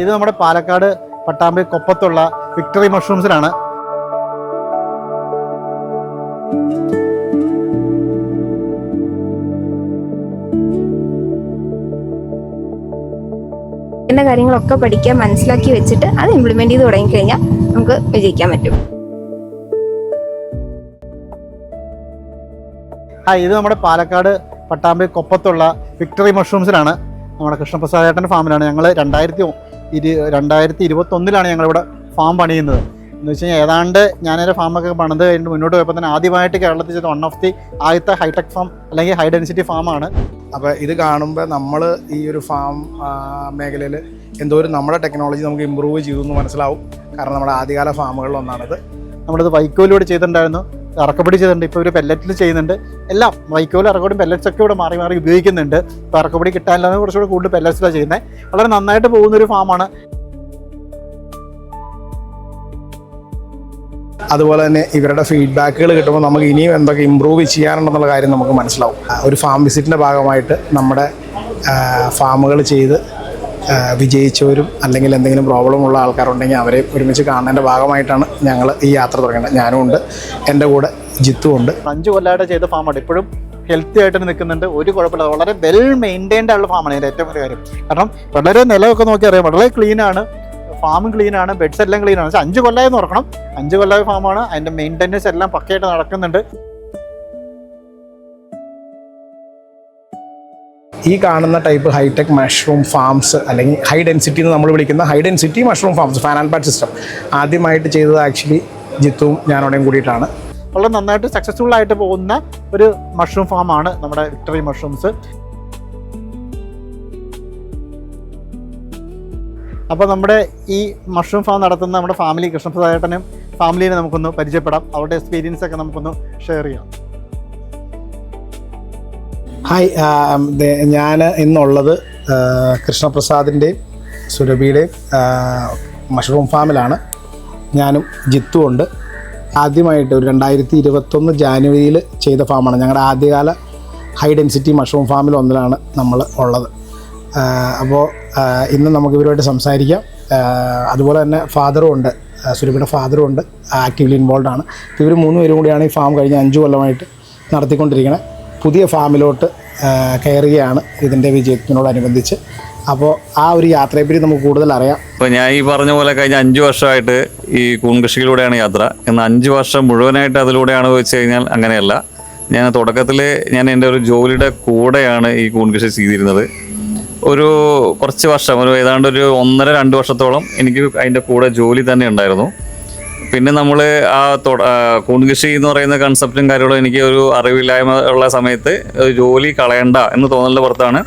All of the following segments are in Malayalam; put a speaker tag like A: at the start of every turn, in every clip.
A: ഇത് നമ്മുടെ പാലക്കാട് പട്ടാമ്പി കൊപ്പത്തുള്ള വിക്ടറി മഷ്റൂംസിലാണ്.
B: കാര്യങ്ങളൊക്കെ പഠിക്കാൻ മനസ്സിലാക്കി വെച്ചിട്ട് അത് ഇംപ്ലിമെന്റ് ചെയ്ത് തുടങ്ങിക്കഴിഞ്ഞാൽ നമുക്ക് വിജയിക്കാൻ പറ്റും.
A: ഇത് നമ്മുടെ പാലക്കാട് പട്ടാമ്പി കൊപ്പത്തുള്ള വിക്ടറി മഷ്റൂംസിലാണ്. നമ്മുടെ കൃഷ്ണപ്രസാദ് ഏട്ടൻ്റെ ഫാമിലാണ്. ഞങ്ങൾ 2021 ഞങ്ങളിവിടെ ഫാം പണിയുന്നത്. എന്ന് വെച്ച് കഴിഞ്ഞാൽ ഏതാണ്ട് ഞാനൊരു ഫാമൊക്കെ പണിത് കഴിഞ്ഞിട്ട് മുന്നോട്ട് പോയപ്പോൾ തന്നെ ആദ്യമായിട്ട് കേരളത്തിൽ ചെയ്ത വൺ ഓഫ് ദി ആദ്യത്തെ ഹൈടെക് ഫാം അല്ലെങ്കിൽ ഹൈ ഡെൻസിറ്റി ഫാമാണ്.
C: അപ്പോൾ ഇത് കാണുമ്പോൾ നമ്മൾ ഈ ഒരു ഫാം മേഖലയിൽ എന്തോരം നമ്മുടെ ടെക്നോളജി നമുക്ക് ഇമ്പ്രൂവ് ചെയ്തു എന്ന് മനസ്സിലാവും. കാരണം നമ്മുടെ ആദ്യകാല ഫാമുകളിലൊന്നാണിത്.
A: നമ്മളിത് വൈക്കോലിലൂടെ ചെയ്തിട്ടുണ്ടായിരുന്നു, ഇറക്കപ്പൊടി ചെയ്തിട്ടുണ്ട്, ഇപ്പോൾ ഒരു പെല്ലറ്റിൽ ചെയ്യുന്നുണ്ട്. എല്ലാം വൈക്കോലും ഇറക്കപ്പൊടി പെല്ലറ്റ്സ് ഒക്കെ ഇവിടെ മാറി മാറി ഉപയോഗിക്കുന്നുണ്ട്. ഇപ്പോൾ ഇറക്കപ്പൊടി കിട്ടാനില്ലാതെ കുറച്ചുകൂടി കൂടുതൽ പെല്ലറ്റ്സിലാണ് ചെയ്യുന്നത്. വളരെ നന്നായിട്ട് പോകുന്നൊരു ഫാമാണ്.
C: അതുപോലെ തന്നെ ഇവരുടെ ഫീഡ്ബാക്കുകൾ കിട്ടുമ്പോൾ നമുക്ക് ഇനിയും എന്തൊക്കെ ഇമ്പ്രൂവ് ചെയ്യാനുണ്ടെന്നുള്ള കാര്യം നമുക്ക് മനസ്സിലാവും. ഒരു ഫാം വിസിറ്റിൻ്റെ ഭാഗമായിട്ട് നമ്മുടെ ഫാമുകൾ ചെയ്ത് വിജയിച്ചവരും അല്ലെങ്കിൽ എന്തെങ്കിലും പ്രോബ്ലം ഉള്ള ആൾക്കാരുണ്ടെങ്കിൽ അവരെ ഒരുമിച്ച് കാണുന്നതിൻ്റെ ഭാഗമായിട്ടാണ് ഞങ്ങൾ ഈ യാത്ര തുടങ്ങുന്നത്. ഞാനും ഉണ്ട്, എൻ്റെ കൂടെ ജിത്തും ഉണ്ട്.
A: 5 കൊല്ലമായിട്ട് ചെയ്ത ഫാമാണ്. ഇപ്പോഴും ഹെൽത്തി ആയിട്ട് നിൽക്കുന്നുണ്ട്, ഒരു കുഴപ്പമില്ല. വളരെ വെൽ മെയിൻറ്റൈൻഡ് ആയുള്ള ഫാമാണ് ഇതിൻ്റെ ഏറ്റവും വലിയ കാര്യം. കാരണം വളരെ നിലമൊക്കെ നോക്കി അറിയാം, വളരെ ക്ലീനാണ്, ഫാമും ക്ലീനാണ്, ബെഡ്സ് എല്ലാം ക്ലീനാണ്. 5 കൊല്ലമായി നോക്കണം, 5 കൊല്ലമായ ഫാമാണ്. അതിൻ്റെ മെയിൻ്റെനൻസ് എല്ലാം പക്കയായിട്ട് നടക്കുന്നുണ്ട്.
C: ഈ കാണുന്ന ടൈപ്പ് ഹൈടെക് മഷ്റൂം ഫാംസ് അല്ലെങ്കിൽ ഹൈ ഡെൻസിറ്റി എന്ന് നമ്മൾ വിളിക്കുന്ന high density mushroom farms, fan and pad system ആദ്യമായിട്ട് ചെയ്തത് ആക്ച്വലി ജിത്തുവും ഞാനോടെയും കൂടിയിട്ടാണ്.
A: വളരെ നന്നായിട്ട് സക്സസ്ഫുൾ ആയിട്ട് പോകുന്ന ഒരു മഷ്റൂം ഫാമാണ് നമ്മുടെ വിക്ടറി മഷ്റൂംസ്. അപ്പോൾ നമ്മുടെ ഈ മഷ്റൂം ഫാം നടത്തുന്ന നമ്മുടെ ഫാമിലി കൃഷ്ണപ്രസാദ് ഏട്ടനും ഫാമിലിനെ നമുക്കൊന്ന് പരിചയപ്പെടാം. അവരുടെ എക്സ്പീരിയൻസ് ഒക്കെ നമുക്കൊന്ന് ഷെയർ ചെയ്യാം.
C: ഹായ്, ഞാൻ ഇന്നുള്ളത് കൃഷ്ണപ്രസാദിൻ്റെയും സുരഭിയുടെയും മഷ്റൂം ഫാമിലാണ്. ഞാനും ജിത്തും ഉണ്ട്. ആദ്യമായിട്ട് ഒരു 2021 ജാനുവരിയിൽ ചെയ്ത ഫാമാണ്. ഞങ്ങളുടെ ആദ്യകാല ഹൈ ഡെൻസിറ്റി മഷ്റൂം ഫാമിൽ ഒന്നിലാണ് നമ്മൾ ഉള്ളത്. അപ്പോൾ ഇന്ന് നമുക്ക് ഇവരുമായിട്ട് സംസാരിക്കാം. അതുപോലെ തന്നെ ഫാദറും ഉണ്ട്, സുരഭിയുടെ ഫാദറും ഉണ്ട്, ആക്റ്റീവ്ലി ഇൻവോൾവ് ആണ്. ഇവർ 3 പേരും കൂടിയാണ് ഈ ഫാം കഴിഞ്ഞ 5 കൊല്ലമായിട്ട് നടത്തിക്കൊണ്ടിരിക്കുന്നത്. പുതിയ ഫാമിലോട്ട് കയറുകയാണ് ഇതിൻ്റെ വിജയത്തിനോടനുബന്ധിച്ച്. അപ്പോൾ ആ ഒരു യാത്രയെപ്പറ്റി നമുക്ക് കൂടുതൽ അറിയാം.
D: ഇപ്പോൾ ഞാൻ ഈ പറഞ്ഞ പോലെ കഴിഞ്ഞ 5 വർഷമായിട്ട് ഈ കൂൺ കൃഷിയിലൂടെയാണ് യാത്ര. എന്നാൽ 5 വർഷം മുഴുവനായിട്ട് അതിലൂടെയാണ് വെച്ച് കഴിഞ്ഞാൽ അങ്ങനെയല്ല. ഞാൻ തുടക്കത്തിൽ എൻ്റെ ഒരു ജോലിയുടെ കൂടെയാണ് ഈ കൂൺ കൃഷി ചെയ്തിരുന്നത്. ഒരു കുറച്ച് വർഷം, ഏതാണ്ട് ഒരു 1.5-2 വർഷത്തോളം എനിക്ക് അതിൻ്റെ കൂടെ ജോലി തന്നെ ഉണ്ടായിരുന്നു. പിന്നെ നമ്മൾ കൂൺ കൃഷി എന്ന് പറയുന്ന കൺസെപ്റ്റും കാര്യങ്ങളും എനിക്ക് ഒരു അറിവില്ലായ്മ ഉള്ള സമയത്ത് ജോലി കളയണ്ട എന്ന് തോന്നലിൻ്റെ പുറത്താണ്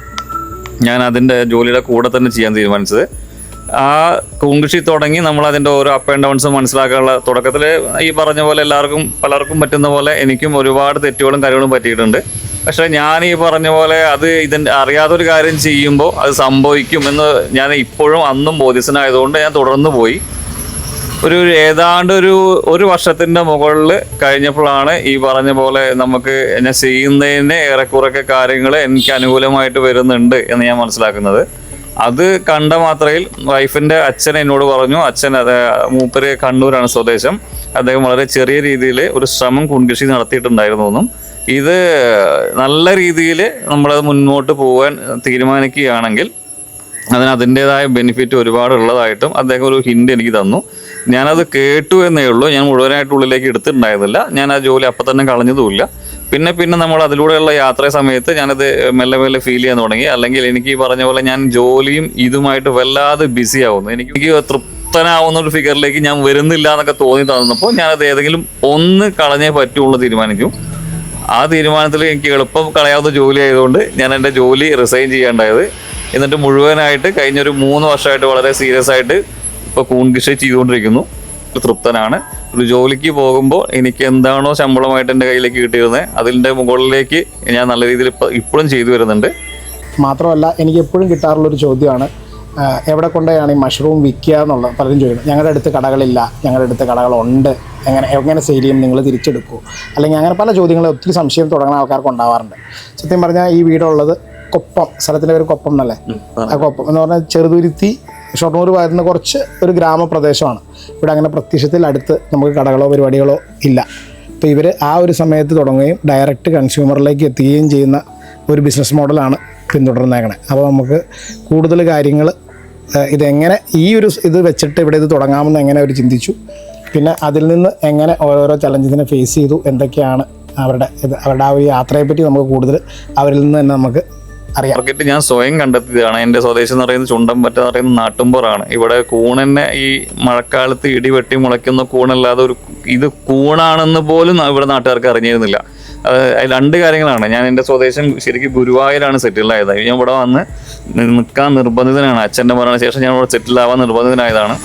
D: ഞാൻ അതിൻ്റെ ജോലിയുടെ കൂടെ തന്നെ ചെയ്യാൻ തീരുമാനിച്ചത്. ആ കൂൺ കൃഷി തുടങ്ങി നമ്മൾ അതിൻ്റെ ഓരോ അപ്പ് ആൻഡ് ഡൗൺസ് മനസ്സിലാക്കാനുള്ള തുടക്കത്തിൽ ഈ പറഞ്ഞ പോലെ പലർക്കും പറ്റുന്ന പോലെ എനിക്കും ഒരുപാട് തെറ്റുകളും കാര്യങ്ങളും പറ്റിയിട്ടുണ്ട്. പക്ഷേ ഞാൻ ഈ പറഞ്ഞ പോലെ ഇതിൻ്റെ അറിയാത്തൊരു കാര്യം ചെയ്യുമ്പോൾ അത് സംഭവിക്കും എന്ന് ഞാൻ ഇപ്പോഴും അന്നും ബോധ്യസ്ഥനായതുകൊണ്ട് ഞാൻ തുടർന്ന് പോയി. ഏതാണ്ട് ഒരു വർഷത്തിൻ്റെ മുകളിൽ കഴിഞ്ഞപ്പോഴാണ് ഈ പറഞ്ഞ പോലെ നമുക്ക് ഞാൻ ചെയ്യുന്നതിന് ഏറെക്കുറൊക്കെ കാര്യങ്ങൾ എനിക്ക് അനുകൂലമായിട്ട് വരുന്നുണ്ട് എന്ന് ഞാൻ മനസ്സിലാക്കുന്നത്. അത് കണ്ട മാത്രയിൽ വൈഫിൻ്റെ അച്ഛൻ എന്നോട് പറഞ്ഞു, മൂപ്പര് കണ്ണൂരാണ് സ്വദേശം, അദ്ദേഹം വളരെ ചെറിയ രീതിയിൽ ഒരു ശ്രമം കൂൺകൃഷി നടത്തിയിട്ടുണ്ടായിരുന്നു എന്നും ഇത് നല്ല രീതിയിൽ നമ്മളത് മുന്നോട്ട് പോകാൻ തീരുമാനിക്കുകയാണെങ്കിൽ അതിൻ്റേതായ ബെനിഫിറ്റ് ഒരുപാട് ഉള്ളതായിട്ടും അദ്ദേഹം ഒരു ഹിന്റ് എനിക്ക് തന്നു. ഞാനത് കേട്ടു എന്നേ ഉള്ളൂ, ഞാൻ മുഴുവനായിട്ട് ഉള്ളിലേക്ക് എടുത്തിട്ടുണ്ടായിരുന്നില്ല. ഞാൻ ആ ജോലി അപ്പം തന്നെ കളഞ്ഞതുമില്ല. പിന്നെ നമ്മൾ അതിലൂടെയുള്ള യാത്ര സമയത്ത് ഞാനത് മെല്ലെ ഫീൽ ചെയ്യാൻ തുടങ്ങി. അല്ലെങ്കിൽ എനിക്ക് ഈ പറഞ്ഞ പോലെ ഞാൻ ജോലിയും ഇതുമായിട്ട് വല്ലാതെ ബിസി ആവുന്നു. എനിക്ക് തൃപ്തനാവുന്ന ഒരു ഫിഗറിലേക്ക് ഞാൻ വരുന്നില്ല എന്നൊക്കെ തോന്നി തന്നപ്പോൾ ഞാനത് ഏതെങ്കിലും ഒന്ന് കളഞ്ഞേ പറ്റുള്ളൂ തീരുമാനിക്കും. ആ തീരുമാനത്തിൽ എനിക്ക് എളുപ്പം കളയാവുന്ന ജോലി ആയതുകൊണ്ട് ഞാൻ എൻ്റെ ജോലി റിസൈൻ ചെയ്യേണ്ടായത്. എന്നിട്ട് മുഴുവനായിട്ട് കഴിഞ്ഞൊരു 3 വർഷമായിട്ട് വളരെ സീരിയസ് ആയിട്ട് ഇപ്പോൾ കൂൺ കൃഷി ചെയ്തുകൊണ്ടിരിക്കുന്നു. തൃപ്തനാണ്. ഒരു ജോലിക്ക് പോകുമ്പോൾ എനിക്ക് എന്താണോ ശമ്പളമായിട്ട് എൻ്റെ കയ്യിലേക്ക് കിട്ടിയിരുന്നത് അതിൻ്റെ മുകളിലേക്ക് ഞാൻ നല്ല രീതിയിൽ ഇപ്പോഴും ചെയ്തു വരുന്നുണ്ട്.
C: മാത്രമല്ല എനിക്ക് എപ്പോഴും കിട്ടാറുള്ളൊരു ചോദ്യമാണ്, എവിടെ കൊണ്ടാണ് ഈ മഷ്റൂം വിൽക്കുക എന്നുള്ളത് പലരും ചോദിക്കുന്നത്. ഞങ്ങളുടെ അടുത്ത് കടകളില്ല, ഞങ്ങളുടെ അടുത്ത് കടകളുണ്ട്, എങ്ങനെ സെയിൽ ചെയ്യും, നിങ്ങൾ തിരിച്ചെടുക്കുമോ, അല്ലെങ്കിൽ അങ്ങനെ പല ചോദ്യങ്ങളും ഒത്തിരി സംശയം തുടങ്ങുന്ന ആൾക്കാർക്ക് ഉണ്ടാവാറുണ്ട്. സത്യം പറഞ്ഞാൽ ഈ വീടുള്ളത് കൊപ്പം, സ്ഥലത്തിൻ്റെ പേര് കൊപ്പം എന്നല്ലേ, ആ കൊപ്പം എന്ന് പറഞ്ഞാൽ ചെറുതുരുത്തി ഷൊർണൂർ വരുന്ന കുറച്ച് ഒരു ഗ്രാമപ്രദേശമാണ്. ഇവിടെ അങ്ങനെ പ്രത്യക്ഷത്തിൽ അടുത്ത് നമുക്ക് കടകളോ പരിപാടികളോ ഇല്ല. അപ്പോൾ ഇവർ ആ ഒരു സമയത്ത് തുടങ്ങുകയും ഡയറക്റ്റ് കൺസ്യൂമറിലേക്ക് എത്തുകയും ചെയ്യുന്ന ഒരു ബിസിനസ് മോഡലാണ് പിന്തുടർന്നേക്കണേ. അപ്പോൾ നമുക്ക് കൂടുതൽ കാര്യങ്ങൾ ഇതെങ്ങനെ ഇത് വെച്ചിട്ട് ഇവിടെ ഇത് തുടങ്ങാമെന്ന് എങ്ങനെ അവർ ചിന്തിച്ചു, പിന്നെ അതിൽ നിന്ന് എങ്ങനെ ഓരോരോ ചലഞ്ചസിനെ ഫേസ് ചെയ്തു, എന്തൊക്കെയാണ് അവരുടെ ആ ഒരു യാത്രയെപ്പറ്റി നമുക്ക് കൂടുതൽ അവരിൽ നിന്ന് തന്നെ നമുക്ക് അറിയാം.
D: മാർക്കറ്റ് ഞാൻ സ്വയം കണ്ടെത്തിയതാണ്. എൻ്റെ സ്വദേശം എന്ന് പറയുന്നത് ചുണ്ടമ്പറ്റ എന്ന് പറയുന്നത് നാട്ടുമ്പുറാണ്. ഇവിടെ കൂണെന്നെ ഈ മഴക്കാലത്ത് ഇടിവെട്ടി മുളയ്ക്കുന്ന കൂണല്ലാതെ ഇത് കൂണാണെന്ന് പോലും ഇവിടെ നാട്ടുകാർക്ക് അറിഞ്ഞിരുന്നില്ല. രണ്ട് കാര്യങ്ങളാണ്. ഞാൻ എൻ്റെ സ്വദേശം ശരിക്കും ഗുരുവായൂരാണ് സെറ്റിലായത്. ഞാൻ ഇവിടെ വന്ന് നിൽക്കാൻ നിർബന്ധിതനാണ്. അച്ഛൻ്റെ മരണശേഷം ഞാൻ ഇവിടെ സെറ്റിലാവാൻ നിർബന്ധിതനായതാണ്.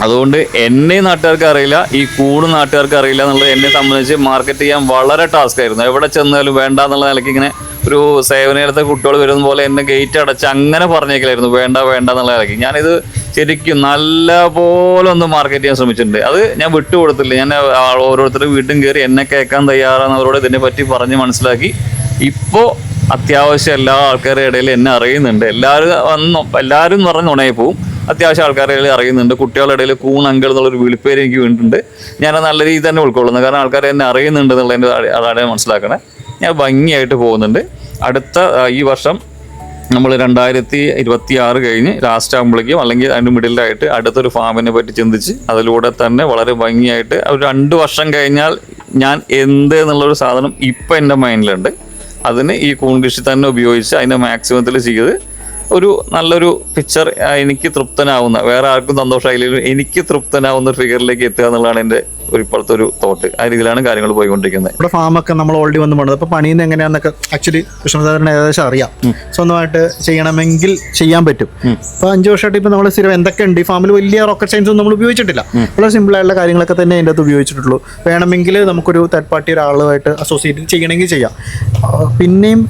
D: അതുകൊണ്ട് എന്നെ നാട്ടുകാർക്ക് അറിയില്ല, ഈ കൂണ് നാട്ടുകാർക്ക് അറിയില്ല എന്നുള്ളത് എന്നെ സംബന്ധിച്ച് മാർക്കറ്റ് ചെയ്യാൻ വളരെ ടാസ്ക് ആയിരുന്നു. എവിടെ ചെന്നാലും വേണ്ട എന്നുള്ള നിലയ്ക്ക് ഇങ്ങനെ ഒരു സേവനത്തെ കുട്ടികൾ വരുന്ന പോലെ എന്നെ ഗേറ്റ് അടച്ച് അങ്ങനെ പറഞ്ഞേക്കില്ലായിരുന്നു, വേണ്ട എന്നുള്ള നിലയ്ക്ക്. ഞാനിത് ശരിക്കും നല്ല പോലെ ഒന്ന് മാർക്കറ്റ് ചെയ്യാൻ ശ്രമിച്ചിട്ടുണ്ട്. അത് ഞാൻ വിട്ടുകൊടുത്തില്ല. ഞാൻ ഓരോരുത്തരുടെ വീട്ടും കയറി എന്നെ കേൾക്കാൻ തയ്യാറാണെന്നവരോട് ഇതിനെപ്പറ്റി പറഞ്ഞ് മനസ്സിലാക്കി. ഇപ്പോൾ അത്യാവശ്യം എല്ലാ ആൾക്കാരുടെ ഇടയിൽ എന്നെ അറിയുന്നുണ്ട്. എല്ലാവരും എന്ന് പറഞ്ഞ് നുണയെ പോവും. അത്യാവശ്യം ആൾക്കാരുടെ ഇടയിൽ അറിയുന്നുണ്ട്. കുട്ടികളുടെ ഇടയിൽ കൂൺ അങ്കിൾ എന്നുള്ളൊരു വിളിപ്പേര് എനിക്ക് വീണിട്ടുണ്ട്. ഞാൻ നല്ല രീതിയിൽ തന്നെ ഉൾക്കൊള്ളുന്നു. കാരണം ആൾക്കാർ എന്നെ അറിയുന്നുണ്ട് എന്നുള്ളതിൻ്റെ അതാണ് മനസ്സിലാക്കണേ. ഞാൻ ഭംഗിയായിട്ട് പോകുന്നുണ്ട്. അടുത്ത ഈ വർഷം നമ്മൾ 2026 കഴിഞ്ഞ് ലാസ്റ്റ് ആകുമ്പോഴേക്കും അല്ലെങ്കിൽ അതിൻ്റെ മിഡിലായിട്ട് അടുത്തൊരു ഫാമിനെ പറ്റി ചിന്തിച്ച് അതിലൂടെ തന്നെ വളരെ ഭംഗിയായിട്ട് ഒരു 2 വർഷം കഴിഞ്ഞാൽ ഞാൻ എന്ത് എന്നുള്ളൊരു സാധനം ഇപ്പം എൻ്റെ മൈൻഡിലുണ്ട്. അതിന് ഈ കൂൺ കൃഷി തന്നെ ഉപയോഗിച്ച് അതിൻ്റെ മാക്സിമത്തിൽ ചെയ്ത് ഒരു നല്ലൊരു പിക്ചർ എനിക്ക് തൃപ്തനാവുന്ന, വേറെ ആർക്കും സന്തോഷമായില്ലെങ്കിലും എനിക്ക് തൃപ്തനാവുന്ന ഒരു ഫിഗറിലേക്ക് എത്തുക എന്നുള്ളതാണ് എൻ്റെ ഇപ്പോഴത്തെ ഒരു തോട്ട്. ആ രീതിയിലാണ് കാര്യങ്ങൾ പോയിക്കൊണ്ടിരിക്കുന്നത്.
A: ഇവിടെ ഫാമൊക്കെ നമ്മൾ ഓൾറെഡി വന്ന് പണിത്. അപ്പോൾ പണിയുന്നത് എങ്ങനെയാണെന്നൊക്കെ ആക്ച്വലി കൃഷ്ണസാറിന് ഏകദേശം അറിയാം. സ്വന്തമായിട്ട് ചെയ്യണമെങ്കിൽ ചെയ്യാൻ പറ്റും. ഇപ്പോൾ 5 വർഷമായിട്ട് ഇപ്പോൾ നമ്മൾ സ്ഥിരം എന്തൊക്കെ ഉണ്ട് ഈ ഫാമിൽ വലിയ റോക്കറ്റ് സയൻസ് ഒന്നും നമ്മൾ ഉപയോഗിച്ചിട്ടില്ല. വളരെ സിമ്പിളായിട്ടുള്ള കാര്യങ്ങളൊക്കെ തന്നെ അതിൻ്റെ അകത്ത് ഉപയോഗിച്ചിട്ടുള്ളൂ. വേണമെങ്കിൽ നമുക്കൊരു തേർഡ് പാർട്ടി ഒരാളുമായിട്ട് അസോസിയേറ്റ് ചെയ്യണമെങ്കിൽ ചെയ്യാം. പിന്നെയും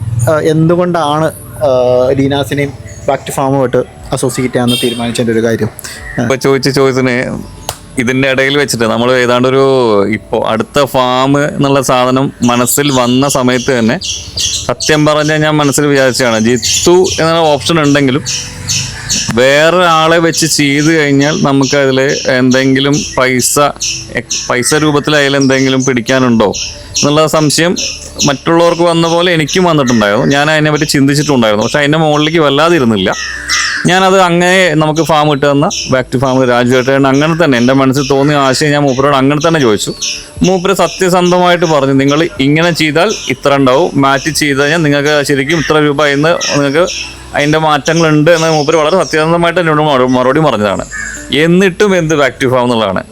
A: എന്തുകൊണ്ടാണ് ലീനാസിനെയും ബാക്ക് ടു ഫാമുമായിട്ട് അസോസിയേറ്റ് ചെയ്യാമെന്ന് തീരുമാനിച്ചതിൻ്റെ ഒരു കാര്യം
D: ഇപ്പോൾ ചോദിച്ചതിന് ഇതിൻ്റെ ഇടയിൽ വെച്ചിട്ട് നമ്മൾ ഏതാണ്ടൊരു ഇപ്പോൾ അടുത്ത ഫാം എന്നുള്ള സാധനം മനസ്സിൽ വന്ന സമയത്ത് തന്നെ സത്യം പറഞ്ഞാൽ ഞാൻ മനസ്സിൽ വിചാരിച്ചതാണ് ജിത്തു എന്നുള്ള ഓപ്ഷൻ ഉണ്ടെങ്കിലും വേറെ ആളെ വെച്ച് ചെയ്ത് കഴിഞ്ഞാൽ നമുക്കതിൽ എന്തെങ്കിലും പൈസ രൂപത്തിലായാലും എന്തെങ്കിലും പിടിക്കാനുണ്ടോ എന്നുള്ള സംശയം മറ്റുള്ളവർക്ക് വന്ന പോലെ എനിക്കും വന്നിട്ടുണ്ടായിരുന്നു. ഞാൻ അതിനെപ്പറ്റി ചിന്തിച്ചിട്ടുണ്ടായിരുന്നു. പക്ഷെ അതിൻ്റെ മുകളിലേക്ക് വല്ലാതെ ഇരുന്നില്ല. ഞാനത് അങ്ങനെ നമുക്ക് ഫാം ഇട്ട് തന്ന ബാക്ക് ടു ഫാം രാജുവേട്ടൻ അങ്ങനെ തന്നെ എൻ്റെ മനസ്സിൽ തോന്നിയ ആശയം ഞാൻ മൂപ്പരോട് അങ്ങനെ തന്നെ ചോദിച്ചു. മൂപ്പര് സത്യസന്ധമായിട്ട് പറഞ്ഞു, നിങ്ങൾ ഇങ്ങനെ ചെയ്താൽ ഇത്ര ഉണ്ടാവും, മാറ്റി ചെയ്ത് കഴിഞ്ഞാൽ നിങ്ങൾക്ക് ശരിക്കും ഇത്ര രൂപ എന്ന് നിങ്ങൾക്ക് അതിൻ്റെ മാറ്റങ്ങളുണ്ട് എന്ന് മൂപ്പര് വളരെ സത്യസന്ധമായിട്ട് എന്നോട് മറുപടി പറഞ്ഞതാണ്. എന്നിട്ടും എന്ത് ബാക്ക് ടു ഫാം എന്നുള്ളതാണ്.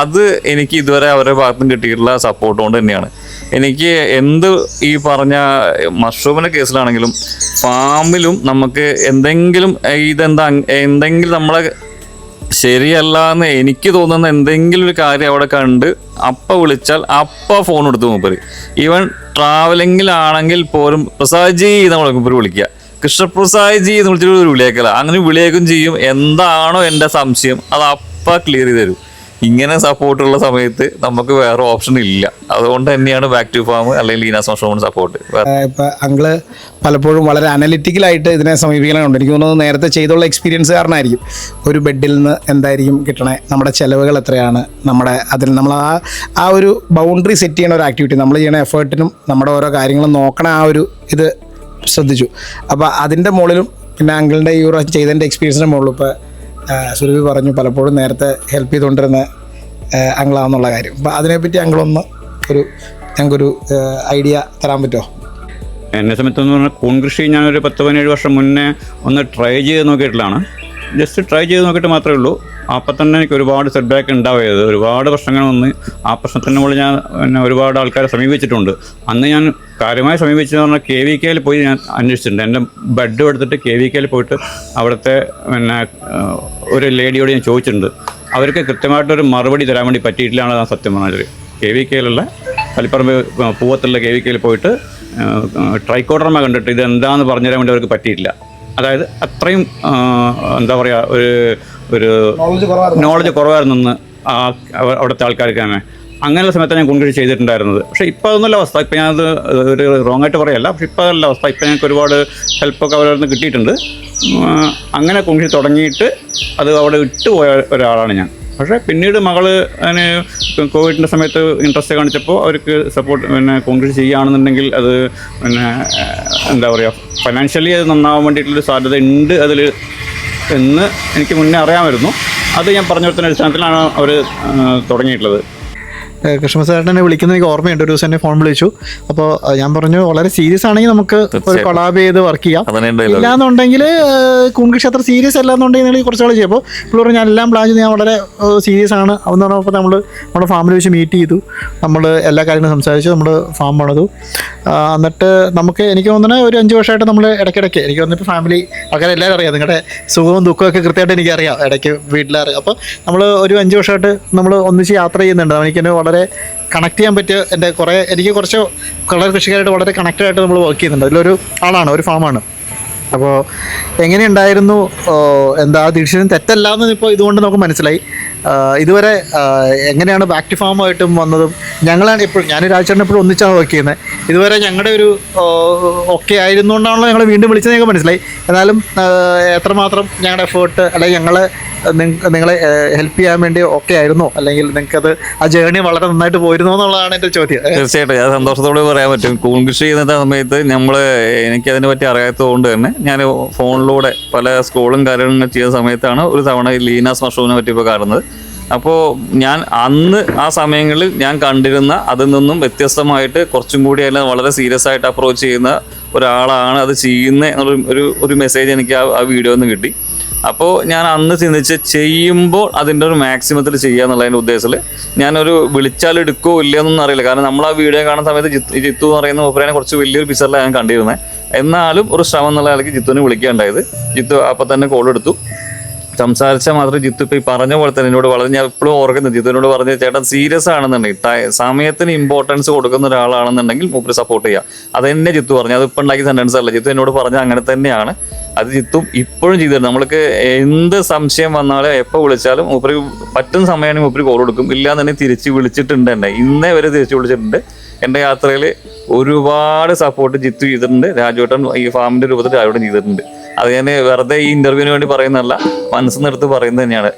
D: അത് എനിക്ക് ഇതുവരെ അവരുടെ ഭാഗത്തുനിന്ന് കിട്ടിയിട്ടുള്ള സപ്പോർട്ട് കൊണ്ട് തന്നെയാണ്. എനിക്ക് എന്ത് ഈ പറഞ്ഞ മഷ്റൂമിൻ്റെ കേസിലാണെങ്കിലും ഫാമിലും നമുക്ക് എന്തെങ്കിലും എന്തെങ്കിലും നമ്മളെ ശരിയല്ല എന്ന് എനിക്ക് തോന്നുന്ന എന്തെങ്കിലും ഒരു കാര്യം അവിടെ കണ്ട് വിളിച്ചാൽ ഫോൺ എടുത്ത് മൂപ്പര്. ഈവൻ ട്രാവലിങ്ങിലാണെങ്കിൽ പോലും പ്രസാദ്ജി നമ്മൾ മൂപ്പര് വിളിക്കുക, കൃഷ്ണപ്രസാദ്ജി എന്ന് വിളിച്ചിട്ട് ഒരു വിളിയേക്കല. അങ്ങനെ വിളിയേക്കും ചെയ്യും. എന്താണോ എൻ്റെ സംശയം അത് ക്ലിയർ ചെയ്ത് തരും. ഇങ്ങനെ സപ്പോർട്ടുള്ള സമയത്ത് നമുക്ക് വേറെ ഓപ്ഷൻ ഇല്ല. അതുകൊണ്ട് തന്നെയാണ് ബാക്ക് ടു ഫാം അല്ലെങ്കിൽ ലീനാസ് മഷ്റൂമിന് സപ്പോർട്ട്.
C: ഇപ്പം അങ്കിള് പലപ്പോഴും വളരെ അനലിറ്റിക്കലായിട്ട് ഇതിനെ സമീപിക്കാനുണ്ട്. എനിക്ക് തോന്നുന്നത് നേരത്തെ ചെയ്തുള്ള എക്സ്പീരിയൻസ് കാരണമായിരിക്കും. ഒരു ബെഡിൽ നിന്ന് എന്തായിരിക്കും കിട്ടണേ, നമ്മുടെ ചിലവുകൾ എത്രയാണ്, അതിൽ നമ്മൾ ആ ഒരു ബൗണ്ടറി സെറ്റ് ചെയ്യണ ഒരു ആക്ടിവിറ്റി, നമ്മൾ ചെയ്യണ എഫേർട്ടിനും നമ്മുടെ ഓരോ കാര്യങ്ങളും നോക്കണ ആ ഒരു ഇത് ശ്രദ്ധിച്ചു. അപ്പോൾ അതിൻ്റെ മുകളിലും പിന്നെ അങ്കിളിൻ്റെ ഈ ഒരു ചെയ്തതിൻ്റെ എക്സ്പീരിയൻസിൻ്റെ മുകളിലും ഇപ്പോൾ സുരഭി പറഞ്ഞു പലപ്പോഴും നേരത്തെ ഹെൽപ്പ് ചെയ്തുകൊണ്ടിരുന്ന അങ്കിളാണെന്നുള്ള കാര്യം. അപ്പോൾ അതിനെപ്പറ്റി അങ്കിളൊന്ന് ഞങ്ങൾക്കൊരു ഐഡിയ തരാൻ പറ്റുമോ?
E: എന്നെ സംബന്ധിച്ചെന്ന് പറഞ്ഞാൽ കൂൺ കൃഷി ഞാനൊരു 10-17 വർഷം മുന്നേ ഒന്ന് ട്രൈ ചെയ്ത് നോക്കിയിട്ടുള്ളതാണ്. ജസ്റ്റ് ട്രൈ ചെയ്ത് നോക്കിയിട്ട് മാത്രമേ ഉള്ളൂ. അപ്പം തന്നെ എനിക്ക് ഒരുപാട് സെറ്റ് ബാക്ക് ഉണ്ടാവുകയത്, ഒരുപാട് പ്രശ്നങ്ങൾ വന്ന് ആ പ്രശ്നത്തിന് മുകളിൽ ഞാൻ ഒരുപാട് ആൾക്കാരെ സമീപിച്ചിട്ടുണ്ട്. അന്ന് ഞാൻ കാര്യമായി സമീപിച്ചതെന്ന് പറഞ്ഞാൽ KVKയിൽ പോയി ഞാൻ അന്വേഷിച്ചിട്ടുണ്ട്. എൻ്റെ ബെഡ് എടുത്തിട്ട് KVKയിൽ പോയിട്ട് അവിടുത്തെ ഒരു ലേഡിയോട് ഞാൻ ചോദിച്ചിട്ടുണ്ട്. അവർക്ക് കൃത്യമായിട്ടൊരു മറുപടി തരാൻ വേണ്ടി പറ്റിയിട്ടില്ലാണ് ഞാൻ സത്യം പറഞ്ഞത്. KVKയിലുള്ള കലിപ്പറമ്പ് പൂവത്തുള്ള KVKയിൽ പോയിട്ട് ട്രൈക്കോഡർമ കണ്ടിട്ട് ഇത് എന്താണെന്ന് പറഞ്ഞുതരാൻ വേണ്ടി അവർക്ക് പറ്റിയിട്ടില്ല. അതായത് അത്രയും എന്താ പറയുക ഒരു നോളജ് കുറവായിരുന്നു അവിടുത്തെ ആൾക്കാർക്ക് തന്നെ. അങ്ങനെയുള്ള സമയത്താണ് ഞാൻ കൂൺകൃഷി ചെയ്തിട്ടുണ്ടായിരുന്നത്. പക്ഷേ ഇപ്പോൾ അതൊന്നുമല്ല അവസ്ഥ. ഇപ്പോൾ ഞാനത് ഒരു റോങ് ആയിട്ട് പറയല്ല, പക്ഷേ ഇപ്പോൾ അതല്ല അവസ്ഥ. ഇപ്പോൾ ഞങ്ങൾക്ക് ഒരുപാട് ഹെൽപ്പൊക്കെ അവരിൽ നിന്ന് കിട്ടിയിട്ടുണ്ട്. അങ്ങനെ കൂൺകൃഷി തുടങ്ങിയിട്ട് അത് അവിടെ ഇട്ടുപോയ ഒരാളാണ് ഞാൻ. പക്ഷേ പിന്നീട് മകള് അതിന് കോവിഡിൻ്റെ സമയത്ത് ഇൻട്രസ്റ്റ് കാണിച്ചപ്പോൾ അവർക്ക് സപ്പോർട്ട് കൂൺകൃഷി ചെയ്യുകയാണെന്നുണ്ടെങ്കിൽ അത് എന്താ പറയുക, ഫൈനാൻഷ്യലി അത് നന്നാവാൻ വേണ്ടിയിട്ടുള്ളൊരു സാധ്യത ഉണ്ട് അതിൽ എന്ന് എനിക്ക് മുന്നേ അറിയാമായിരുന്നു. അത് ഞാൻ പറഞ്ഞു കൊടുത്തതിൻ്റെ അടിസ്ഥാനത്തിലാണ് അവർ തുടങ്ങിയിട്ടുള്ളത്.
A: കൃഷ്ണപ്രസാദ് എന്നെ വിളിക്കുന്ന എനിക്ക് ഓർമ്മയുണ്ട്. ഒരു ദിവസം എന്നെ ഫോൺ വിളിച്ചു. അപ്പോൾ ഞാൻ പറഞ്ഞു വളരെ സീരിയസ് ആണെങ്കിൽ നമുക്ക് ഒരു കൊളാബ് ചെയ്ത് വർക്ക് ചെയ്യാം, ഇല്ലാന്നുണ്ടെങ്കിൽ കൂൺകൃഷി അത്ര സീരിയസ് അല്ലാന്നുണ്ടെങ്കിൽ നിങ്ങൾ കുറച്ചാൾ ചെയ്യും. അപ്പോൾ ഇപ്പോൾ പറഞ്ഞു ഞാൻ എല്ലാം പ്ലാൻ ചെയ്ത് ഞാൻ വളരെ സീരിയസ് ആണ് എന്ന് പറഞ്ഞപ്പോൾ നമ്മുടെ ഫാമിലി വെച്ച് മീറ്റ് ചെയ്തു. നമ്മൾ എല്ലാ കാര്യങ്ങളും സംസാരിച്ചു, നമ്മൾ ഫാം പണിതു. എന്നിട്ട് എനിക്ക് തോന്നുന്നത് ഒരു 5 വർഷമായിട്ട് നമ്മൾ ഇടയ്ക്കിടയ്ക്ക് എനിക്ക് തോന്നുന്നു ഫാമിലി ആൾക്കാരെ എല്ലാവരും അറിയാം, നിങ്ങളുടെ സുഖവും ദുഃഖവും ഒക്കെ കൃത്യമായിട്ട് എനിക്കറിയാം, ഇടയ്ക്ക് വീട്ടിലറിയാം. അപ്പോൾ നമ്മൾ ഒരു 5 വർഷമായിട്ട് നമ്മൾ ഒന്നിച്ച് യാത്ര ചെയ്യുന്നുണ്ട്. എനിക്ക് വളരെ കണക്ട് ചെയ്യാൻ പറ്റിയ എനിക്ക് കുറച്ച് കൃഷിക്കാരായിട്ട് വളരെ കണക്റ്റഡായിട്ട് നമ്മൾ വർക്ക് ചെയ്യുന്നുണ്ട്. അതിലൊരു ആളാണ്, ഒരു ഫാമാണ്. അപ്പോൾ എങ്ങനെയുണ്ടായിരുന്നു, എന്താ ഡിസിഷൻ തെറ്റല്ല എന്ന് ഇപ്പോൾ ഇതുകൊണ്ട് നമുക്ക് മനസ്സിലായി. ഇതുവരെ എങ്ങനെയാണ് ബാക്ക് ടു ഫാമായിട്ടും വന്നതും ഞങ്ങളാണ് എപ്പോഴും, ഞാൻ രാജേട്ടൻ എപ്പോഴും ഒന്നിച്ചാണ് വർക്ക് ചെയ്യുന്നത്. ഇതുവരെ ഞങ്ങളുടെ ഒരു ഓക്കെ ആയിരുന്നുകൊണ്ടാണല്ലോ ഞങ്ങൾ വീണ്ടും വിളിച്ചത് ഞങ്ങൾക്ക് മനസ്സിലായി. എന്നാലും എത്രമാത്രം ഞങ്ങളുടെ എഫേർട്ട് അല്ലെങ്കിൽ നിങ്ങളെ ഹെൽപ്പ് ചെയ്യാൻ വേണ്ടി ഓക്കെ ആയിരുന്നോ, അല്ലെങ്കിൽ നിങ്ങൾക്കത് ആ ജേർണി വളരെ നന്നായിട്ട് പോയിരുന്നോ എന്നുള്ളതാണ് എൻ്റെ ചോദ്യം.
D: തീർച്ചയായിട്ടും ഞാൻ സന്തോഷത്തോടെ പറയാൻ പറ്റും. കൂൺകൃഷി ചെയ്യുന്ന സമയത്ത് എനിക്കതിനെ പറ്റി അറിയാത്തത് കൊണ്ട് തന്നെ ഞാൻ ഫോണിലൂടെ പല സ്കൂളും കാര്യങ്ങളും ചെയ്യുന്ന സമയത്താണ് ഒരു തവണ ലീനാസ് മഷ്റൂമിനെ പറ്റി ഇപ്പോൾ കാണുന്നത്. അപ്പോൾ ഞാൻ അന്ന് ആ സമയങ്ങളിൽ ഞാൻ കണ്ടിരുന്ന അതിൽ നിന്നും വ്യത്യസ്തമായിട്ട് കുറച്ചും കൂടി അതിനെ വളരെ സീരിയസ് ആയിട്ട് അപ്രോച്ച് ചെയ്യുന്ന ഒരാളാണ് അത് ചെയ്യുന്നത് എന്നുള്ള ഒരു മെസ്സേജ് എനിക്ക് ആ വീഡിയോ നിന്ന് കിട്ടി. അപ്പോൾ ഞാൻ അന്ന് ചിന്തിച്ച് ചെയ്യുമ്പോൾ അതിൻ്റെ ഒരു മാക്സിമത്തിൽ ചെയ്യുക എന്നുള്ളതിൻ്റെ ഉദ്ദേശത്തിൽ ഞാനൊരു വിളിച്ചാൽ എടുക്കുമോ ഇല്ലയെന്നൊന്നും അറിയില്ല. കാരണം നമ്മൾ ആ വീഡിയോ കാണുന്ന സമയത്ത് ജിത്തു എന്ന് പറയുന്ന മൂപ്പരനെ കുറച്ച് വലിയൊരു പിക്ചറിലാണ് ഞാൻ കണ്ടിരുന്നത്. എന്നാലും ഒരു ശ്രമം എന്നുള്ള ആൾക്ക് ജിത്തുവിനെ വിളിക്കുകയുണ്ടായത്. ജിത്തു അപ്പം തന്നെ കോൾ എടുത്തു. സംസാരിച്ചാൽ മാത്രമേ ജിത്തു ഇപ്പോൾ ഈ പറഞ്ഞ പോലെ തന്നെ എന്നോട് വളരെ, ഞാൻ എപ്പോഴും ഓർക്കുന്നത് ജിത്തുവിനോട് പറഞ്ഞ ചേട്ടൻ സീരിയസ് ആണെന്നുണ്ടെങ്കിൽ സമയത്തിന് ഇമ്പോർട്ടൻസ് കൊടുക്കുന്ന ഒരാളാണെന്നുണ്ടെങ്കിൽ മൂപ്പര് സപ്പോർട്ട് ചെയ്യുക. അതെന്നെ ജിത്തു പറഞ്ഞു. അത് ഇപ്പം ഉണ്ടാക്കിയ സെൻറ്റൻസ് അല്ല, ജിത്തു എന്നോട് പറഞ്ഞാൽ അങ്ങനെ തന്നെയാണ്. അത് ജിത്തും ഇപ്പോഴും ചെയ്തിട്ടുണ്ട്. നമ്മൾക്ക് എന്ത് സംശയം വന്നാലും എപ്പോൾ വിളിച്ചാലും മൂപ്പര് പറ്റുന്ന സമയമാണെങ്കിൽ മൂപ്പര് കോൾ കൊടുക്കും. ഇല്ലാന്നുണ്ടെങ്കിൽ തിരിച്ച് വിളിച്ചിട്ടുണ്ട്. എന്നെ ഇന്നേ വരെ തിരിച്ച് വിളിച്ചിട്ടുണ്ട്. എൻ്റെ യാത്രയിൽ ഒരുപാട് സപ്പോർട്ട് ജിത്തു ചെയ്തിട്ടുണ്ട്. രാജുവേട്ടൻ ഈ ഫാമിൻ്റെ രൂപത്തിൽ രാജുവേട്ടൻ ചെയ്തിട്ടുണ്ട്. അത് ഞാൻ വെറുതെ ഈ ഇൻ്റർവ്യൂവിന് വേണ്ടി പറയുന്നതല്ല, മനസ്സിൽ നിന്നെടുത്ത് പറയുന്നത് തന്നെയാണ്.